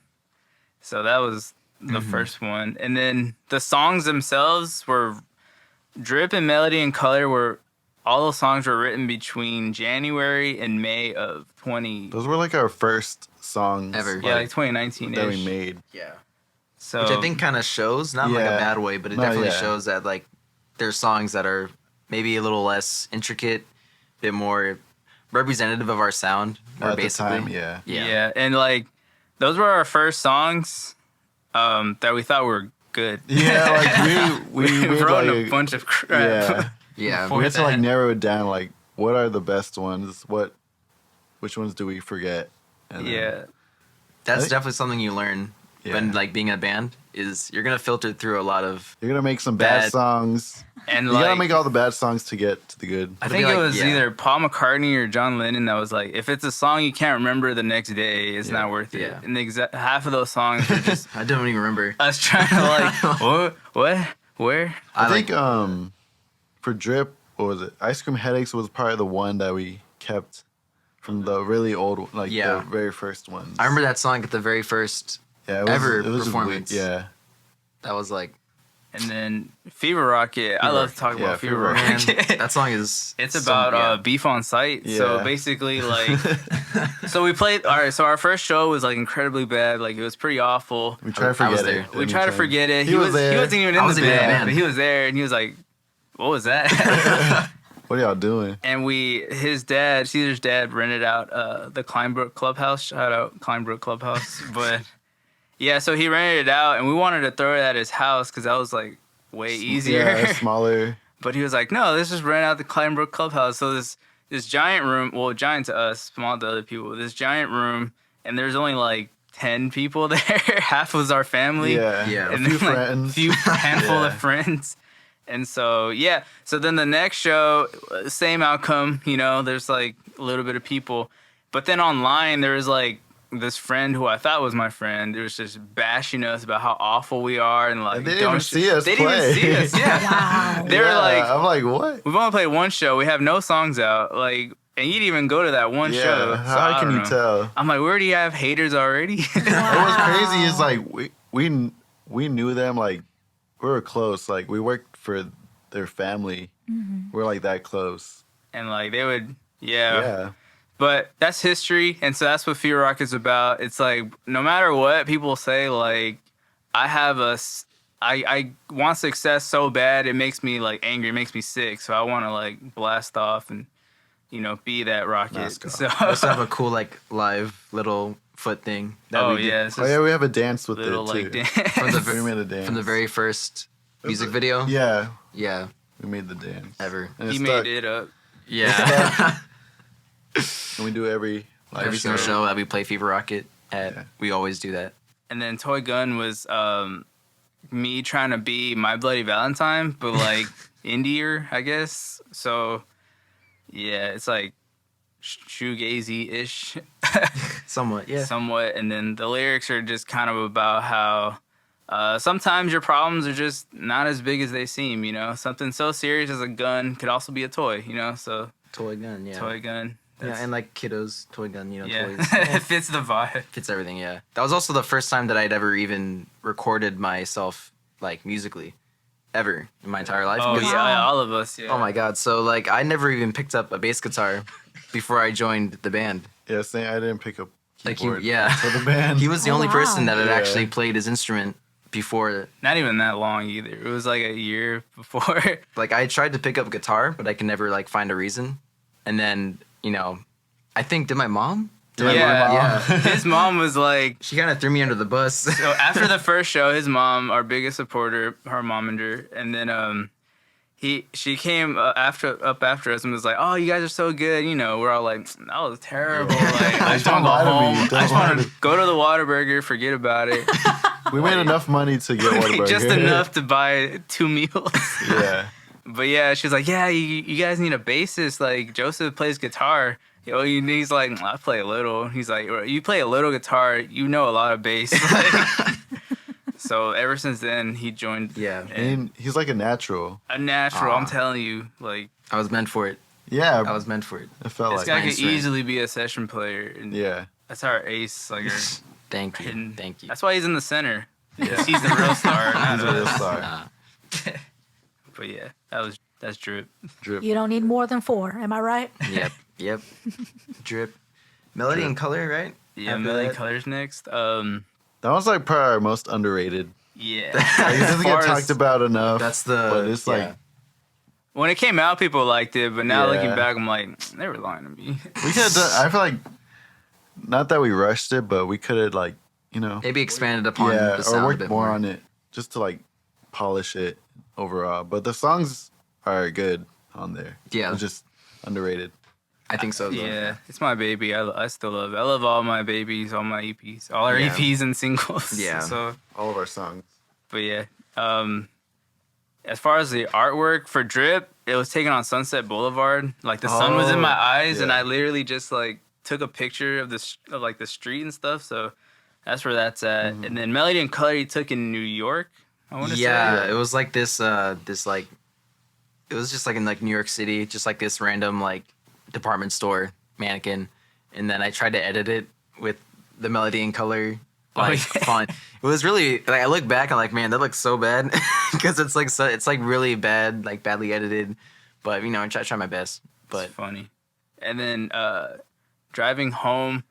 B: So that was the first one, and then the songs themselves were drip and melody and color were. All those songs were written between January and May of 20.
C: Those were like our first songs
D: Ever.
B: Yeah, like 2019
C: that we
B: ish.
C: made.
D: Yeah.
B: So
D: Which I think kind of shows, not in like a
C: Yeah.
D: bad way, but it
C: No,
D: definitely
C: yeah.
D: shows that like there's songs that are maybe a little less intricate, a bit more representative of our sound, or
C: At the
D: basically.
C: time, yeah.
B: yeah. And like those were our first songs that we thought were good.
C: Yeah, like we
B: we
C: made
B: wrote
C: like,
B: a bunch of crap.
C: Yeah.
D: Yeah.
B: Before
C: We had to like
B: that.
C: narrow it down. Like, what are the best ones? Which ones do we forget? And then-
B: Yeah.
D: That's
C: think-
D: definitely something you learn when
C: Yeah.
D: like being a band is you're gonna filter through a lot of.
C: You're gonna make some bad
B: Bad.
C: songs.
B: And
C: You
B: like
C: gotta make all the bad songs to get to the good.
B: I
D: It'll
B: think
D: be
B: it
D: like-
B: was
D: yeah.
B: either Paul McCartney or John Lennon that was like, if it's a song you can't remember the next day, it's
C: Yeah.
B: not worth it.
D: Yeah.
B: And half of those songs were just
D: I don't even remember.
B: us trying to like, what, where?
C: I
D: like-
C: think for Drip, what was it? Ice Cream Headaches was probably the one that we kept from the really old, like
D: Yeah.
C: the very first ones.
D: I remember that song at the very first.
C: yeah, it
D: ever
C: just weird.
D: performance.
C: Yeah,
D: That was like,
B: And then Fever Rocket. I love to talk
C: Yeah,
B: about Fever
C: Fever
D: man,
B: Rocket.
D: that song is.
B: It's about beef on site. So
C: Yeah.
B: basically, like, so we played. All right, so our first show was like incredibly bad. Like, it was pretty awful.
C: we try to
D: I was
C: forget
D: there.
C: it.
B: We tried to forget it.
C: He was there.
B: He wasn't even
D: I
B: in the
D: wasn't even in the
B: band,
D: band.
B: but he was there, and he was like, "What was that?"
C: What are y'all doing?
B: And his dad, Caesar's dad, rented out the Kleinbrook Clubhouse. Shout out Kleinbrook Clubhouse. But yeah, so he rented it out, and we wanted to throw it at his house because that was like way easier.
C: Yeah, smaller.
B: But he was like, no, let's just rent out the Kleinbrook Clubhouse. So this giant room, well, giant to us, small to other people, this giant room, and there's only like 10 people there. Half was our family.
C: Yeah,
D: Yeah.
C: a
B: And
C: few
B: then, like,
C: friends.
B: few handful
C: Yeah.
B: of friends. And so, yeah. So then the next show, same outcome, you know, there's like a little bit of people. But then online, there was like this friend who I thought was my friend. It was just bashing us about how awful we are. And like,
C: And they didn't even see us
B: They didn't
C: play.
B: even see us, yeah.
A: Wow.
B: They were
C: Yeah,
B: like,
C: I'm like, what?
B: we've only played one show. We have no songs out. Like, and you didn't even go to that one
C: Yeah,
B: show. So I
C: how can
B: don't
C: you
B: know.
C: tell?
B: I'm like, where do you have haters already?
C: What was crazy is like we knew them, like we were close. Like we worked for their family. We're like that close.
B: And like they would, yeah.
C: Yeah.
B: But that's history, and so that's what Fear Rock is about. It's like no matter what people say, like I want success so bad it makes me like angry, it makes me sick. So I want to like blast off and be that rocket.
C: Blast off.
B: So
D: I also have a cool like live little foot thing. That
B: oh
D: we did
B: yeah, it's
C: Oh
B: just
C: yeah, we have a dance with
B: little
C: it too.
B: like dance.
D: From the
C: We made a dance
D: from the very first music video.
C: Yeah,
D: Yeah.
C: we made the dance
D: Ever.
C: And
B: he
C: it
B: made
C: stuck.
B: it up.
D: Yeah.
C: And we do every live
D: Every single show that we play Fever Rocket at,
C: Yeah.
D: we always do that.
B: And then Toy Gun was me trying to be My Bloody Valentine, but like indier, I guess. So yeah, it's like shoegazy-ish.
D: Somewhat, yeah.
B: Somewhat. And then the lyrics are just kind of about how sometimes your problems are just not as big as they seem, you know? Something so serious as a gun could also be a toy, you know? So
D: Toy gun, yeah.
B: toy gun.
D: Yeah, and like Kiddos, toy gun, you know,
B: Yeah,
D: toys.
B: it fits the vibe.
D: Fits everything, yeah. That was also the first time that I'd ever even recorded myself, like, musically. Ever. In my entire life.
B: Oh,
D: 'Cause-
B: yeah, all of us, yeah.
D: Oh my god. So, like, I never even picked up a bass guitar before I joined the band.
C: Yeah, saying I didn't pick up
D: Like,
C: keyboard
D: yeah.
C: for the band.
D: He was the
A: Oh,
D: only
A: wow.
D: person that had
C: Yeah.
D: actually played his instrument before.
B: Not even that long either. It was like a year before.
D: Like, I tried to pick up guitar, but I could never, like, find a reason. And then, you know, I think, did my mom? Did my mom? Yeah.
B: His mom was like,
D: She kind of threw me under the bus.
B: so after the first show, his mom, our biggest supporter, her momander, and then she came after us and was like, "Oh, you guys are so good." You know, we're all like, "That was terrible." Like, I just want to go
C: lie to me.
B: home.
C: Don't
B: I just
C: lie
B: want
C: to
B: to go to the Whataburger, forget about it.
C: We made enough money to get Whataburger.
B: Just enough to buy 2 meals.
C: Yeah.
B: But yeah, she was like, "Yeah, you guys need a bassist. Like Joseph plays guitar." He's like, "I play a little." He's like, "You play a little guitar. You know a lot of bass." Like, so ever since then, he joined.
D: Yeah.
B: And
C: He's like a natural.
B: a natural.
D: Aw.
B: I'm telling you, like
D: I was meant for it.
C: Yeah.
D: I was meant for it.
C: It felt
B: this
C: like.
B: guy
D: my
B: could
D: instrument.
B: easily be a session player. And
C: Yeah.
B: that's our ace. Like our
D: Thank you.
B: hidden.
D: Thank you.
B: That's why he's in the center.
C: Yeah.
B: He's the real star. not
C: He's a real
B: us.
C: star.
D: Nah.
B: But yeah, that's Drip.
C: Drip.
A: You don't need more than 4. Am I right?
D: Yep. Yep. Drip. Melody
C: Drip.
D: and color, right?
B: Yeah,
D: After
B: Million
D: that?
B: Colors next.
C: That was like probably our most underrated.
B: Yeah.
C: Like, it doesn't
B: Far
C: get
B: as-
C: talked about enough.
D: That's the.
C: But it's like
B: When it came out, people liked it, but now
C: Yeah.
B: looking back, I'm like, they were lying to me.
C: we could have done. I feel like not that we rushed it, but we could have like
D: maybe expanded upon
C: yeah,
D: the
C: or
D: sound a
C: worked
D: bit
C: more on it just to like polish it overall. But the songs are good on there.
D: Yeah.
C: It's just underrated.
D: I think so. Though.
B: Yeah, it's my baby. I still love it. I love all my babies, all my EPs, all our
D: Yeah.
B: EPs and singles.
D: Yeah.
B: So,
C: All of our songs.
B: but yeah. As far as the artwork for Drip, it was taken on Sunset Boulevard. Like the sun was in my eyes, and
C: yeah.
B: I literally just like took a picture of like the street and stuff. So that's where that's at.
C: Mm-hmm.
B: And then Melody and Color he took in New York. I want to
D: Yeah,
B: say.
D: it was like this. Like, it was just like in like New York City, just like this random like department store mannequin, and then I tried to edit it with the Melody and color like
B: yeah.
D: font. It was really like I look back, I'm like, man, that looks so bad because it's like it's like really bad, like badly edited. But you know, I try my best. But
B: It's funny. And then driving home,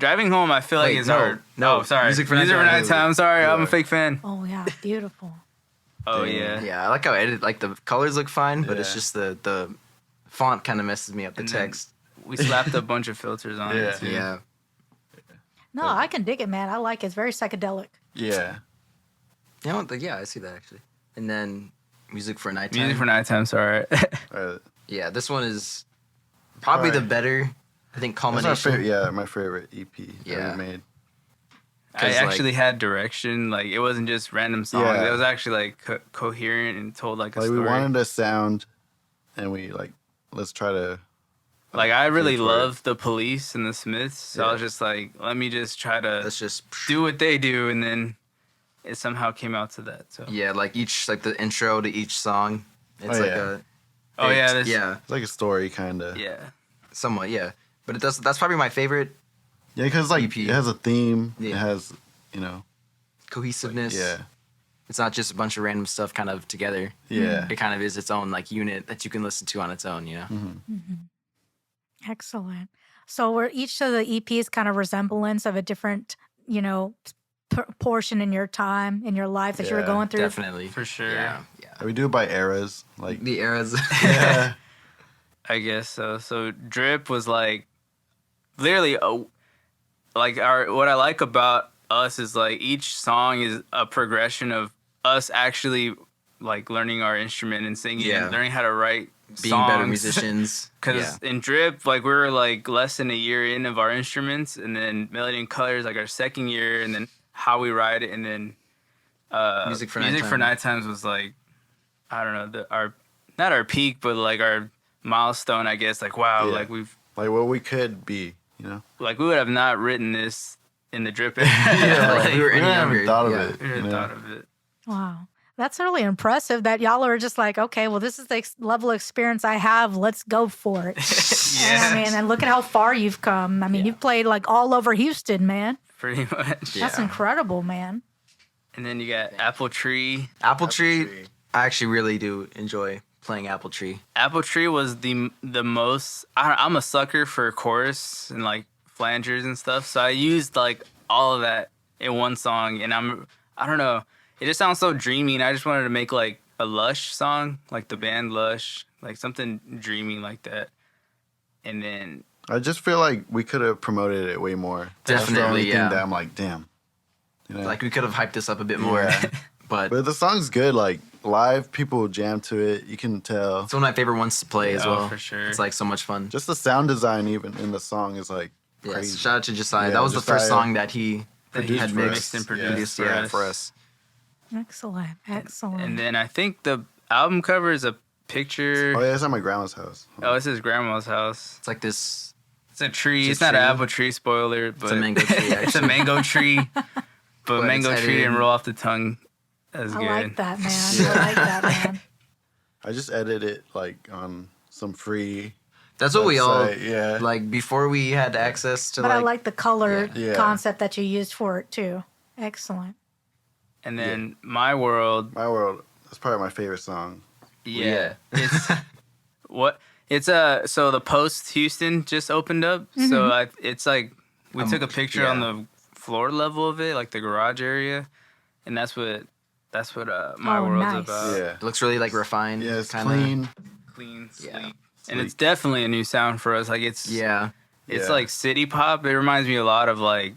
B: I feel like
D: Wait,
B: is
D: no,
B: our
D: no.
B: Oh, sorry.
D: Music for Nighttime.
B: Nighttime. Sorry, I'm a
C: Yeah.
B: fake fan.
A: Oh, yeah. Beautiful.
B: Oh
C: Damn.
B: yeah.
D: yeah, I like how edited. Like the colors look fine, but it's
C: Yeah.
D: just the font kind of messes me up. The
B: And then-
D: text.
B: We slapped a bunch of filters on
C: Yeah.
B: it too.
D: Yeah.
A: No, I can dig it, man. I like it. It's very psychedelic.
C: Yeah.
D: You know what? Yeah, I see that actually. And then music for nighttime.
B: Music for Nighttime. Sorry.
D: Yeah, this one is probably the
C: Alright.
D: better. I think
C: That's my
D: culmination.
C: favorite. Yeah, my favorite EP
D: Yeah.
C: that we made.
B: I
D: 'Cause, like-
B: actually had direction. Like it wasn't just random songs.
C: Yeah.
B: It was actually like coherent and told like a
C: Like
B: story.
C: we wanted a sound, and we like let's try to.
B: Like I really
C: for it.
B: love the Police and the Smiths. So I was
C: Yeah.
B: just like, let me just try to
D: Let's just
B: do what they do, and then it somehow came out to that. So
D: yeah, like each like the intro to each song. It's
C: Oh,
D: like
C: yeah.
B: oh yeah, this,
D: yeah,
C: It's like a story, kind of.
B: yeah.
D: somewhat yeah. But it does. That's probably my favorite
C: Yeah, because like
D: EP.
C: it has a theme.
D: Yeah.
C: It has, you know.
D: cohesiveness.
C: Yeah.
D: It's not just a bunch of random stuff kind of together.
C: Yeah.
D: It kind of is its own like unit that you can listen to on its own. You know.
C: Mm-hmm.
A: Excellent. So were each of the EPs kind of resemblance of a different, portion in your time, in your life that you were
C: Yeah,
A: going through?
D: Definitely
B: For sure.
D: Yeah. Yeah.
C: We do it by eras. Like
D: The eras.
C: yeah.
B: I guess so. So Drip was like literally like what I like about us is like each song is a progression of us actually like learning our instrument and singing
D: Yeah.
B: and learning how to write
D: Being better
B: songs.
D: musicians.
B: Because in Drip, like we were like less than a year in of our instruments, and then Melody and Colors like our second year, and then how we write it, and then
D: Music for
B: Music for Nighttimes was like, I don't know, not our peak, but like our milestone, I guess. Like, wow,
C: Yeah.
B: like we've
C: Like what we could be, you know?
B: like we would have not written this in the drip.
C: Yeah,
D: like, we were any
C: never
D: younger.
C: thought of
D: Yeah.
C: it.
B: We never
C: you know?
B: thought of it.
A: Wow. That's really impressive that y'all are just like, okay, well, this is the level of experience I have. Let's go for it. And, I mean, and look at how far you've come. I mean, you've played like all over Houston, man.
B: Pretty much.
D: Yeah.
A: That's incredible, man.
B: And then you got Apple Tree.
D: Apple Tree, I actually really do enjoy playing Apple Tree.
B: Apple Tree was the most. I'm a sucker for chorus and like flangers and stuff. So I used like all of that in one song, and I don't know. It just sounds so dreamy, and I just wanted to make like a Lush song, like the band Lush, like something dreamy like that. And then
C: I just feel like we could have promoted it way more. That's the
D: Definitely,
C: only
D: yeah.
C: thing that I'm like, damn. You know?
D: Like we could have hyped this up a bit more,
C: Yeah.
D: but
C: But the song's good. Like live, people jam to it. You can tell.
D: it's one of my favorite ones to play as
B: Oh,
D: well.
B: for sure.
D: It's like so much fun.
C: Just the sound design, even in the song, is like
D: Yes.
C: crazy.
D: Shout out to Josiah.
C: Yeah,
D: that was the first
C: Josiah
D: song that he
C: produced
D: had
C: for us.
B: mixed and
C: Yeah.
B: produced
D: for us.
A: Excellent. Excellent.
B: And then I think the album cover is a picture.
C: Oh yeah, it's at my grandma's house.
B: Oh, it's his grandma's house.
D: It's like this.
B: It's a tree.
D: It's
B: It's,
D: a
B: not an
D: tree.
B: apple tree, spoiler, but
D: a mango tree,
B: it's a
D: actually.
B: mango tree, but
D: it's
B: mango tree didn't
D: edited.
B: roll off the tongue as
A: I
B: good.
A: like that, man. I like that, man.
C: I just edited it like on some free.
D: That's what we all
C: website, yeah.
D: like before we had access to
A: But
D: like.
A: I like the color
C: Yeah.
A: concept that you used for it, too. Excellent.
B: And then My World,
C: My World. That's probably my favorite song.
B: yeah, it's what it's so the Post Houston just opened up, so it's like we took a picture on
D: yeah.
B: the floor level of it, like the garage area, and that's what My
A: Oh,
B: World's
A: nice.
B: about.
C: Yeah.
D: It looks really like refined.
C: Yeah, it's
D: kinda.
C: clean.
B: Clean, sleek.
D: Yeah.
B: And it's definitely a new sound for us. Like it's
D: Yeah.
B: It's
C: Yeah.
B: like city pop. It reminds me a lot of like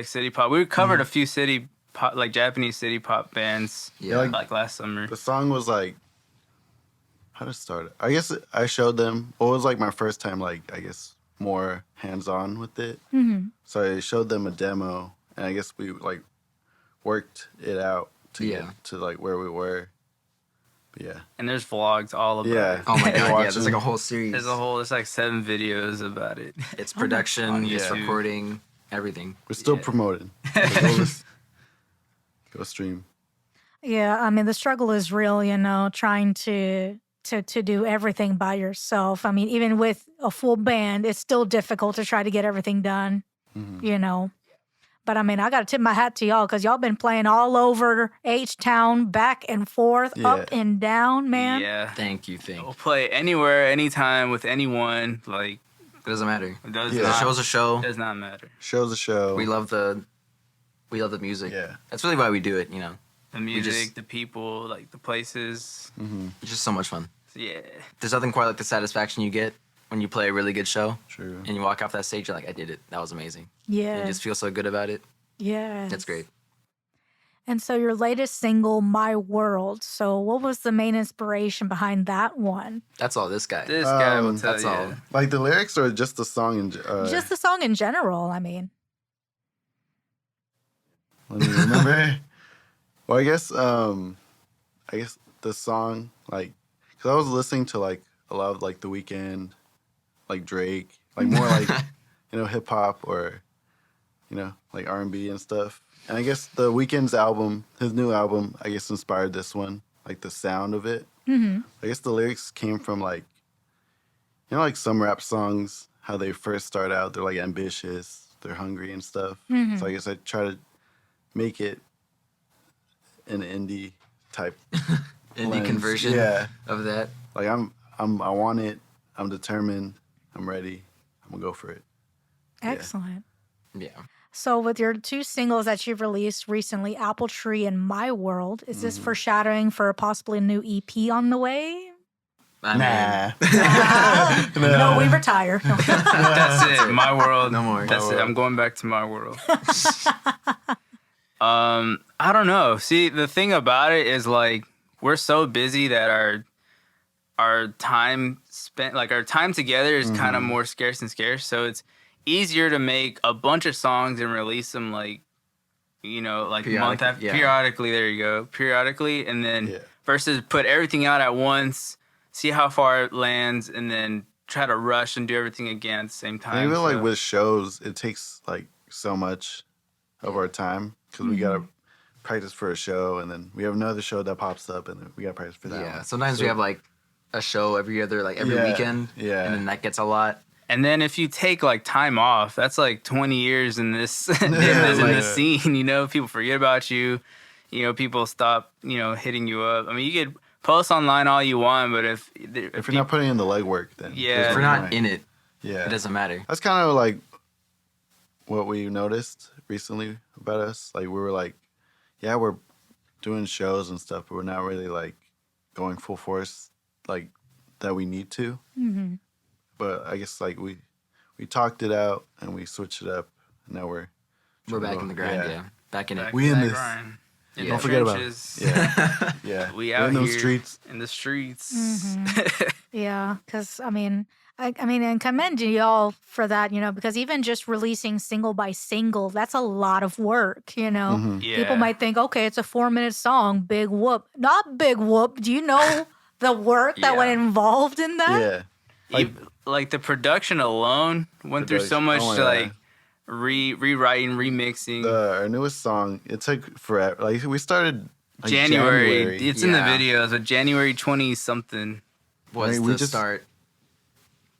B: city pop. We covered a few city pop, like Japanese city pop bands,
D: Yeah.
B: like last summer.
C: The song was like, how to start it? I guess I showed them. Well, it was like my first time, like I guess more hands on with it.
A: Mm-hmm.
C: So I showed them a demo, and I guess we like worked it out to
D: Yeah.
C: get to like where we were. But yeah,
B: And there's vlogs all about
C: Yeah.
B: it.
D: Oh my god. Yeah.
C: Watching-
D: There's like a whole series.
B: There's like 7 videos about it.
D: It's production.
B: On
D: It's
B: YouTube.
D: recording. Everything.
C: we're still
B: Yeah.
C: promoting. So go stream.
A: Yeah, I mean, the struggle is real, you know, trying to do everything by yourself. I mean, even with a full band, it's still difficult to try to get everything done, you know. But I mean, I got to tip my hat to y'all because y'all been playing all over H-Town, back and forth, up
C: Yeah.
A: and down, man.
B: Yeah.
D: Thank you.
B: We'll play anywhere, anytime, with anyone. Like,
D: It doesn't matter.
B: it does,
C: Yeah.
D: The
B: not,
D: show's a show.
B: does not matter.
C: Show's a show.
D: We love the music.
C: Yeah.
D: That's really why we do it. You know,
B: The music,
D: just-
B: the people, like the places.
D: it's just so much fun.
B: Yeah.
D: There's nothing quite like the satisfaction you get when you play a really good show
C: True.
D: and you walk off that stage. You're like, I did it. That was amazing.
A: Yeah.
D: And you just feel so good about it.
A: Yeah.
D: That's great.
A: And so your latest single, My World. So what was the main inspiration behind that one?
D: That's all this guy.
B: This guy will
C: Um,
B: tell
D: that's
B: you.
D: all.
C: Like the lyrics or just the song?
A: Just the song in general, I mean.
C: Let me remember. Well, I guess the song, like, because I was listening to like a lot of like The Weeknd, like Drake, like more like hip hop or like R&B and stuff. And I guess The Weeknd's album, his new album, I guess inspired this one, like the sound of it.
A: Mm-hmm.
C: I guess the lyrics came from like like some rap songs, how they first start out, they're like ambitious, they're hungry and stuff.
A: Mhm.
C: So I guess I try to make it an indie type
D: Indie
C: lens.
D: conversion
C: Yeah.
D: of that.
C: Like I want it, I'm determined, I'm ready, I'm gonna go for it.
A: Excellent.
D: Yeah.
A: So with your 2 singles that you've released recently, Apple Tree and My World, is this foreshadowing for possibly a new EP on the way?
D: I mean,
A: No, we retire. No.
B: That's it. My world.
D: No more.
B: That's
C: My
B: it.
C: world.
B: I'm going back to my world. I don't know. See, the thing about it is like we're so busy that our time spent, like our time together, is kind of more scarce and scarce. So it's easier to make a bunch of songs and release them like like
D: Periodic,
B: month after
D: yeah.
B: periodically. There you go, periodically, and then
C: Yeah.
B: versus put everything out at once, see how far it lands, and then try to rush and do everything again at the same
C: And
B: time.
C: even like
B: So,
C: with shows, it takes like so much of our time because we gotta practice for a show, and then we have another show that pops up, and then we gotta practice for that.
D: Yeah.
C: one.
D: Sometimes
C: So-
D: we have like a show every
C: Yeah,
D: weekend.
C: yeah.
D: And then that gets a lot.
B: and then if you take like time off, that's like 20 years in this in
C: Yeah,
B: this
C: like-
B: scene. People forget about you. People stop hitting you up. I mean, you could post online all you want, but if
C: If you're not putting in the legwork, then
B: Yeah.
C: there's
D: If
C: no
D: we're not
C: point.
D: in it,
C: yeah,
D: it doesn't matter.
C: That's kind of like what we noticed recently about us. Like we were like, yeah, we're doing shows and stuff, but we're not really like going full force like that we need to.
A: Mm-hmm.
C: But I guess like we talked it out and we switched it up. And now we're
D: Back in the grind, yeah. Back in it.
B: back
C: We
B: to
C: in
B: that
C: this.
B: grind. In
D: Yeah.
B: the
C: Don't forget about it.
B: trenches.
C: Yeah, yeah.
B: We
C: We're
B: out
C: in those
B: here
C: streets.
B: in the streets.
A: Yeah, because I mean, and commend y'all for that, because even just releasing single by single, that's a lot of work,
C: Mhm.
B: Yeah.
A: People might think, okay, it's a 4-minute song, big whoop. Not big whoop. Do you know the work that went
B: Yeah.
A: involved in that?
C: Yeah.
B: Like the production alone went through so
C: Production.
B: much
C: Oh my
B: like
C: God.
B: rewriting, remixing.
C: Our newest song, it took forever. Like we started like,
B: January. It's in the
D: Yeah.
B: videos, but January 20 something.
D: Was
C: I mean, we
D: the
C: just-
D: start.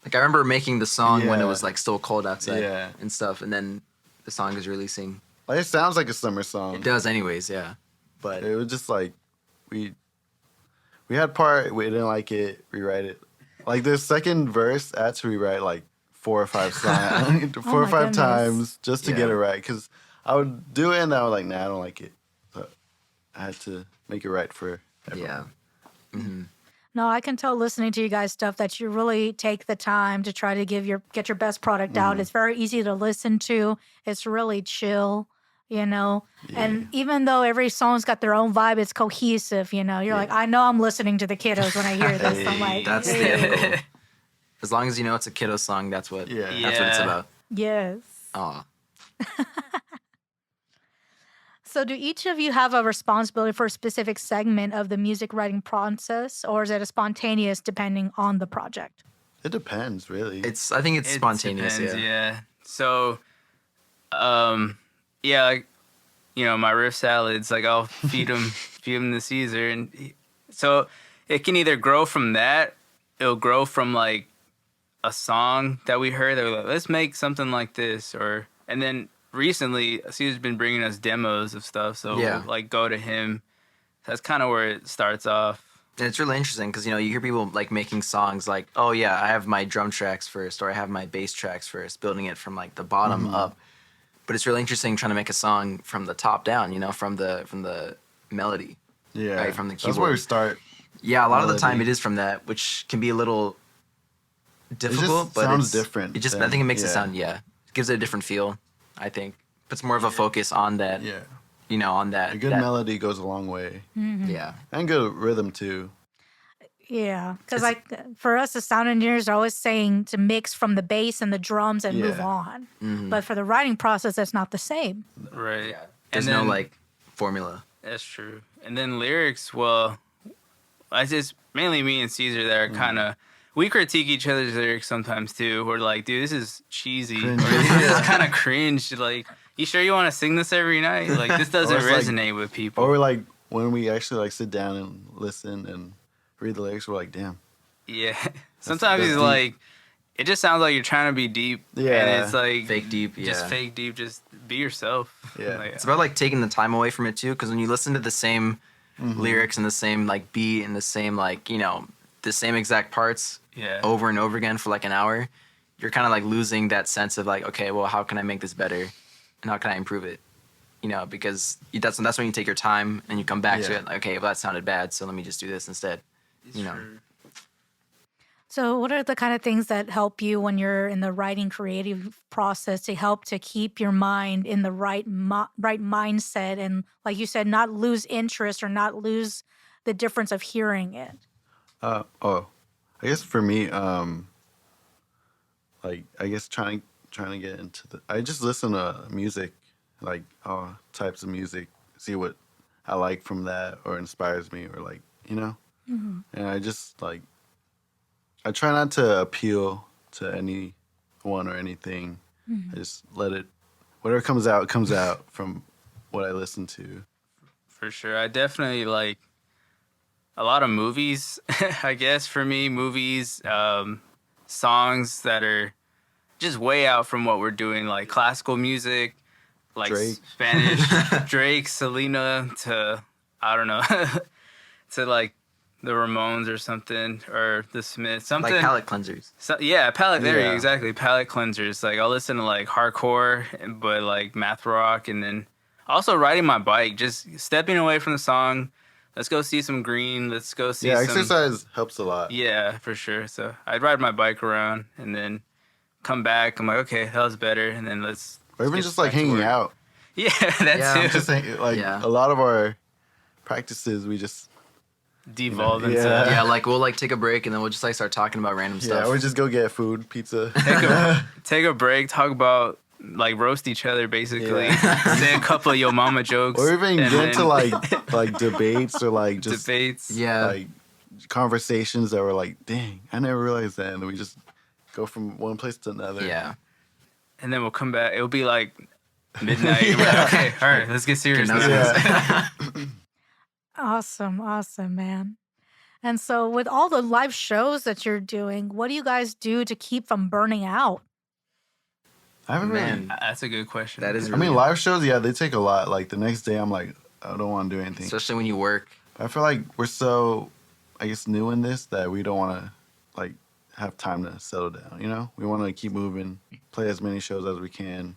D: Like I remember making the song when it
C: Yeah.
D: was like still cold outside
C: Yeah.
D: and stuff, and then the song is releasing.
C: Like it sounds like a summer song.
D: It does, anyways, yeah. But
C: It was just like we had part we didn't like it, rewrite it. Like the second verse, I had to rewrite like 4 or 5 songs, 4 or
A: my
C: 5
A: goodness.
C: times just to get
D: Yeah.
C: it right. Because I would do it and I was like, nah, I don't like it. So I had to make it right for everyone.
D: yeah,
A: No, I can tell listening to you guys stuff that you really take the time to try to get your best product out. It's very easy to listen to. It's really chill, And even though every song's got their own vibe, it's cohesive, You're like, I know I'm listening to the Kiddos when I hear this. I'm like,
D: that's the
A: hey,
D: end goal. As long as you know it's a kiddo song, that's what
C: Yeah.
D: that's what it's
B: Yeah.
D: about.
A: yes.
D: Aw.
A: So, do each of you have a responsibility for a specific segment of the music writing process, or is it a spontaneous depending on the project?
C: It depends, really.
D: I think it's
B: It
D: spontaneous,
B: depends,
D: yeah.
B: So, yeah, like, my riff salads, like I'll feed them the Caesar, and so it can either grow from that, it'll grow from like a song that we heard that we're like, let's make something like this, and then recently Caesar's been bringing us demos of stuff, so
D: Yeah.
B: we'll, like go to him. That's kind of where it starts off.
D: And it's really interesting because you hear people like making songs like, oh yeah, I have my drum tracks first, or I have my bass tracks first, building it from like the bottom up. But it's really interesting trying to make a song from the top down, from the melody.
C: yeah.
D: right, from the
C: That's where we
D: keyboard.
C: start.
D: Yeah, a lot of the time
C: Melody.
D: it is from that, which can be a little difficult,
C: just
D: but
C: sounds
D: it's
C: different
D: It just I
C: than-
D: think it makes it
C: yeah.
D: sound it gives it a different feel. I think puts more of a focus on that.
C: Yeah.
D: On that.
C: A good
D: that-
C: melody goes a long way.
D: Yeah.
C: And good rhythm, too.
A: Yeah, because for us, the sound engineers are always saying to mix from the bass and the drums and move
C: Yeah.
A: on.
D: Mm-hmm.
A: But for the writing process, that's not the same.
B: Right.
D: There's
B: And
D: no
B: then-
D: like formula.
B: That's true. And then lyrics, well, it's just mainly me and Caesar that are kind of, we critique each other's lyrics sometimes too. We're like, dude, this is cheesy. Or,
C: Cringy.
B: this is kind of cringe. Like, you sure you want to sing this every night? Like, this doesn't
C: it's like-
B: resonate with people.
C: Or like when we actually like sit down and listen and read the lyrics, we're like, damn.
B: Yeah. Sometimes
C: that's
B: he's
C: deep.
B: like, it just sounds like you're trying to be deep.
C: Yeah.
B: And it's like,
D: Fake deep. Yeah.
B: just fake deep. Just be yourself.
C: Yeah.
B: Like,
D: It's about like taking the time away from it too, because when you listen to the same lyrics and the same like beat and the same like the same exact parts
B: yeah.
D: over and over again for like an hour, you're kind of like losing that sense of like, okay, well, how can I make this better, and how can I improve it? Because that's when you take your time and you come back to
C: Yeah.
D: it. Like, okay, well, that sounded bad, so let me just do this instead.
B: True.
A: So, what are the kind of things that help you when you're in the writing creative process to help to keep your mind in the right mindset and, like you said, not lose interest or not lose the difference of hearing it?
C: I guess for me, like I guess trying to get into I just listen to music like all types of music, see what I like from that or inspires me or like, you know? And I just like, I try not to appeal to anyone or anything. I just let it, whatever comes out from what I listen to.
B: For sure. I definitely like a lot of movies, I guess, for me. Movies, songs that are just way out from what we're doing, like classical music, like
C: Drake.
B: Spanish, Drake, Selena, to, I don't know, to like the Ramones or something, or the Smiths, something.
D: Like palate cleansers.
B: So, yeah, palate. There you
C: Yeah.
B: go, exactly. Palate cleansers. Like I'll listen to like hardcore, but like math rock, and then also riding my bike, just stepping away from the song. Let's go see some green. Let's go see
C: Yeah,
B: some.
C: exercise helps a lot.
B: Yeah, for sure. So I'd ride my bike around and then come back. I'm like, okay, that was better, and then let's.
C: Or even
B: get
C: just like
B: back to
C: hanging
B: work.
C: out.
B: Yeah, that
D: Yeah,
B: too.
C: Just like
D: Yeah.
C: a lot of our practices, we just
B: Devolve into.
C: Yeah.
D: Yeah, like we'll like take a break and then we'll just like start talking about random stuff.
C: or just go get food, pizza.
B: Take a break, talk about like roast each other basically.
C: Yeah.
B: Say a couple of yo mama jokes.
C: Or even
B: and
C: get into
B: then
C: like debates or like just
B: debates.
D: Yeah.
C: like conversations that were like, dang, I never realized that, and then we just go from one place to another.
D: Yeah.
B: And then we'll come back. It'll be like midnight. We're like, okay, all right, let's get serious
D: Okay,
B: now.
C: Yeah.
A: Awesome, awesome, man. And so, with all the live shows that you're doing, what do you guys do to keep from burning out?
C: I haven't really.
D: Man,
B: That's a good question.
D: that is
C: I
D: really
C: mean, live shows, yeah, they take a lot. Like the next day, I'm like, I don't want to do anything.
D: especially when you work.
C: I feel like we're so, I guess, new in this that we don't want to like have time to settle down. You know, we want to keep moving, play as many shows as we can.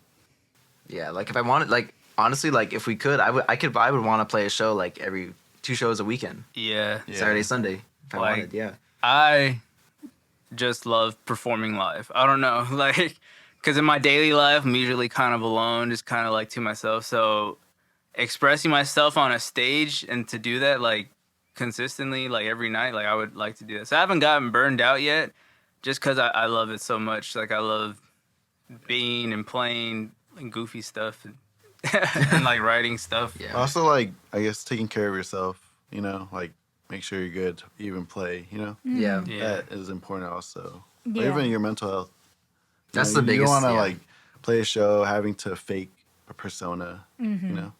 D: Yeah, like if I wanted, like honestly, like if we could, I would want to play a show like every 2 shows a weekend,
B: Yeah.
C: Yeah.
D: Saturday, Sunday. If I
B: Like-
D: wanted, yeah.
B: I just love performing live. I don't know, like, because in my daily life, I'm usually kind of alone, just kind of like to myself. So expressing myself on a stage and to do that like consistently, like every night, like I would like to do that. So I haven't gotten burned out yet, just because I love it so much. Like I love being and playing and goofy stuff and, and like writing stuff.
D: Yeah.
C: Also, like, I guess taking care of yourself. You know, like make sure you're good to even play. You know,
D: Yeah.
B: Yeah.
C: that is important also. Or
A: Yeah.
C: even your mental health. You
D: That's
C: know,
D: the
C: you
D: biggest.
C: don't want to
D: yeah.
C: like play a show having to fake a persona. You know.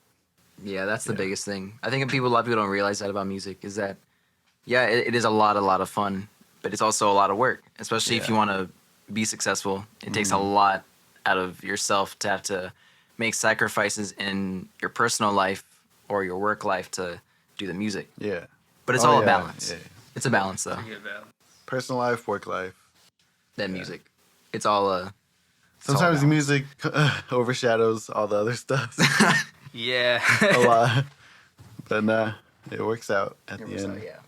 D: Yeah, that's the
C: Yeah.
D: biggest thing. I think a lot of people don't realize that about music is that, yeah, it is a lot of fun, but it's also a lot of work, especially if
C: Yeah.
D: you want to be successful. It takes a lot out of yourself to have to make sacrifices in your personal life or your work life to do the music.
C: Yeah.
D: But it's
C: Oh,
D: all a
C: yeah,
D: balance.
C: yeah.
D: It's a balance, though,
C: Personal life, work life.
D: than music. It's all a...
C: Sometimes the
D: balance.
C: music overshadows all the other stuff
B: Yeah.
C: a lot. But nah, it works out at the end.
D: yeah.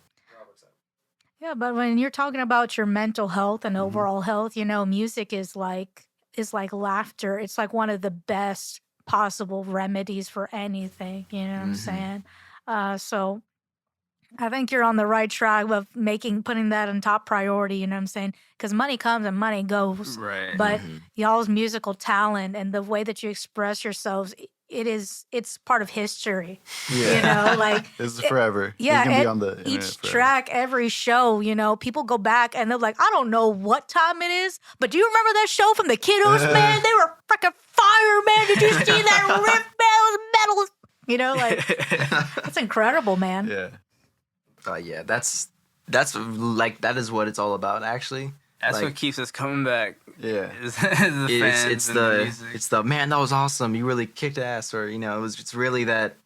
A: Yeah, but when you're talking about your mental health and overall health, music is like laughter. It's like one of the best possible remedies for anything. You know what I'm saying? So I think you're on the right track of putting that in top priority. You know what I'm saying? Because money comes and money goes.
B: Right.
A: But y'all's musical talent and the way that you express yourselves, it's part of history.
C: Yeah.
A: Like
C: It's forever.
A: yeah,
C: It can be
A: and
C: on the internet
A: each
C: forever.
A: track, every show, people go back and they're like, I don't know what time it is, but do you remember that show from the Kiddos, man? They were freaking fire, man. Did you see that riff, man? It was metal. That's incredible, man.
C: Yeah.
D: Yeah, that's like, that is what it's all about, actually.
B: That's
D: Like,
B: what keeps us coming back.
C: Yeah.
B: Is the fans
D: it's
B: and the music.
D: it's the man, that was awesome, you really kicked ass, or it's really that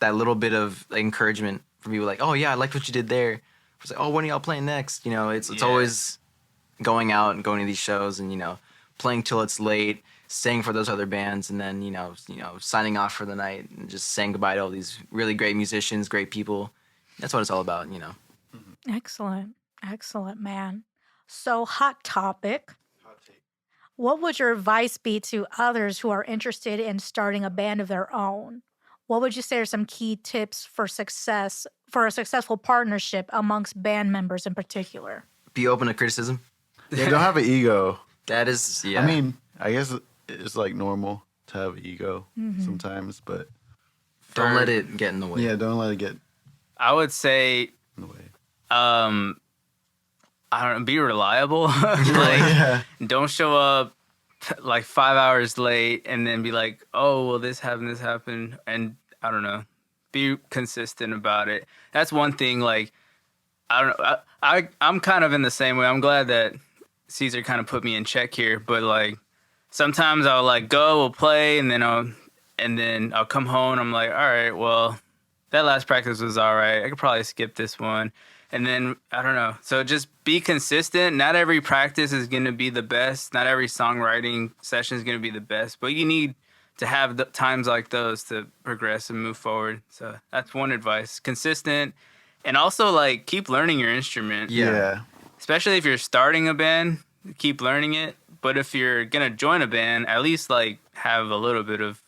D: little bit of encouragement from people, like, oh yeah, I liked what you did there. It's like, oh, when are y'all playing next? It's
B: Yeah.
D: always going out and going to these shows and playing till it's late, staying for those other bands, and then signing off for the night and just saying goodbye to all these really great musicians, great people. That's what it's all about.
A: Excellent, man. So, hot topic. What would your advice be to others who are interested in starting a band of their own? What would you say are some key tips for a successful partnership amongst band members in particular?
D: Be open to criticism.
C: Yeah, don't have an ego.
D: That is, yeah.
C: I mean, I guess it's like normal to have ego sometimes, but
D: Don't let it get in the way.
C: yeah, don't let it get
B: I would say,
C: in the way.
B: I don't know, be reliable. Like, don't show up like 5 hours late and then be like, oh, well, this happened. And I don't know, be consistent about it. That's one thing. Like, I don't know. I'm kind of in the same way. I'm glad that Caesar kind of put me in check here. But like, sometimes I'll like go, we'll play, and then I'll come home and I'm like, all right, well, that last practice was all right. I could probably skip this one. And then, I don't know. So just be consistent. Not every practice is going to be the best. Not every songwriting session is going to be the best. But you need to have the times like those to progress and move forward. So that's one advice. Consistent. And also, like, keep learning your instrument.
C: Yeah.
B: Especially if you're starting a band, keep learning it. But if you're going to join a band, at least, like, have a little bit of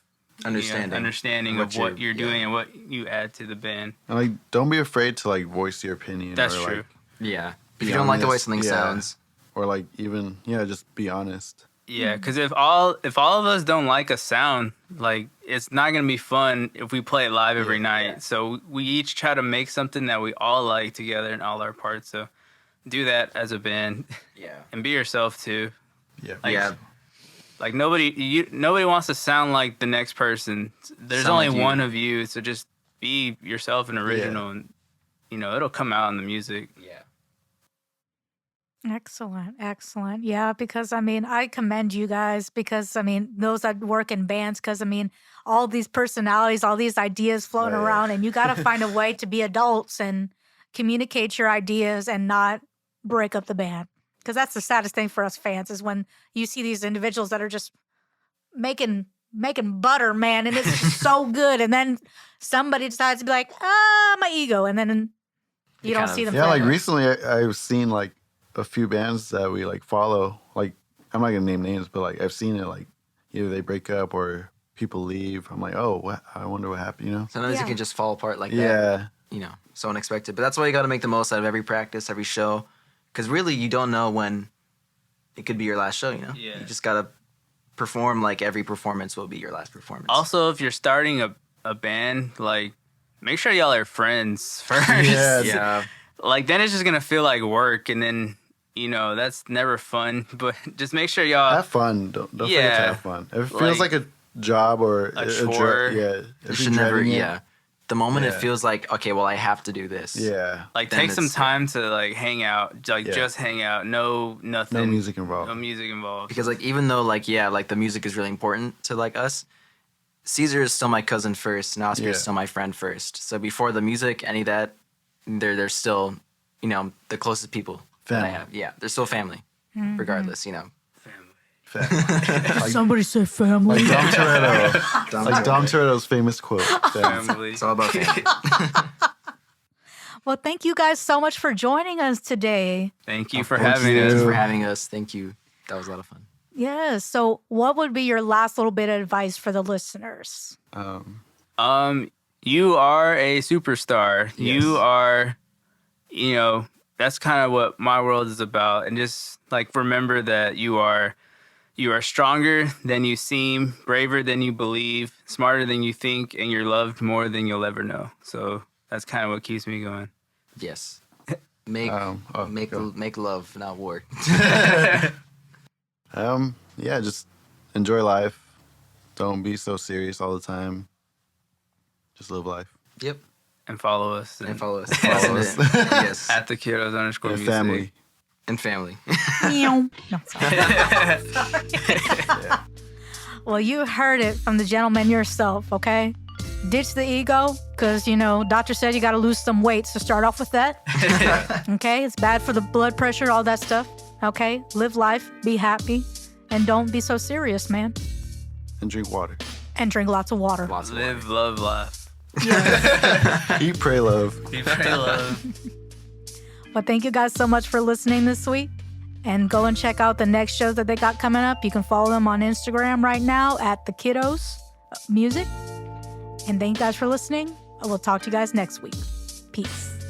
B: understanding of what you're doing and what you add to the band.
C: And like, don't be afraid to like voice your opinion.
B: That's
C: or,
B: true.
C: Like,
D: Yeah. If you don't like the way something sounds.
C: Or like even just be honest.
B: Yeah, because if all of us don't like a sound, like, it's not gonna be fun if we play it live every night. Yeah. So we each try to make something that we all like together in all our parts. So do that as a band.
D: Yeah.
B: And be yourself too.
C: Yeah.
B: Like, like nobody wants to sound like the next person. There's
D: Sound
B: only
D: like you.
B: one of you, so just be yourself and original, and it'll come out in the music.
D: Yeah.
A: Excellent. Yeah, because I commend you guys because those that work in bands, because all these personalities, all these ideas floating around, and you got to find a way to be adults and communicate your ideas and not break up the band. Because that's the saddest thing for us fans is when you see these individuals that are just making butter, man, and it's just so good, and then somebody decides to be like, my ego, and then you don't see them.
C: Yeah, like
A: forever.
C: recently I've seen like a few bands that we like follow. Like, I'm not gonna name names, but like I've seen it, like either they break up or people leave. I'm like, oh, I wonder what happened.
D: Sometimes it can just fall apart like that.
C: Yeah.
D: So unexpected. But that's why you got to make the most out of every practice, every show. Because really, you don't know when it could be your last show, Yeah. You just got to perform like every performance will be your last performance.
B: Also, if you're starting a band, like, make sure y'all are friends first.
C: Yeah.
B: Like, then it's just going to feel like work, and then, that's never fun. But just make sure y'all...
C: Have fun. Don't forget to have fun. If it feels like a job or
B: a chore,
C: you
D: should never, The moment it feels like, okay, well, I have to do this.
C: Yeah.
B: Like, take some time to, like, hang out. Like, just hang out. No, nothing.
C: No music involved.
B: No music involved.
D: Because, like, even though, like, like, the music is really important to, like, us, Caesar is still my cousin first, and Oscar is still my friend first. So before the music, any of that, they're still, the closest people that I have. Yeah, they're still family, regardless,
C: Family.
A: Somebody say family.
C: Like Dom Toretto. Like Dom Toretto's famous quote.
B: Family.
D: It's all about family.
A: Well, thank you guys so much for joining us today.
B: Thank you for having us.
D: Thanks for having us. Thank you. That was a lot of fun.
A: Yeah. So what would be your last little bit of advice for the listeners?
B: You are a superstar.
C: Yes.
B: You are, that's kind of what my world is about. And just, like, remember that you are stronger than you seem, braver than you believe, smarter than you think, and you're loved more than you'll ever know. So that's kind of what keeps me going.
D: Yes. Make love, not war.
C: Just enjoy life. Don't be so serious all the time. Just live life.
D: Yep.
B: And follow us.
D: Follow us.
C: Yes.
B: At the Kiddos _
C: Your
B: music.
C: family.
D: And family.
A: No, sorry. Well, you heard it from the gentleman yourself, okay? Ditch the ego, because, doctor said you got to lose some weight, so start off with that. Okay? It's bad for the blood pressure, all that stuff. Okay? Live life, be happy, and don't be so serious, man.
C: And drink water.
A: And drink lots of water.
B: Live, love, laugh.
A: Yeah.
C: Eat, pray, love.
B: Eat, pray, love.
A: Well, thank you guys so much for listening this week. And go and check out the next shows that they got coming up. You can follow them on Instagram right now at the Kiddos Music. And thank you guys for listening. I will talk to you guys next week. Peace.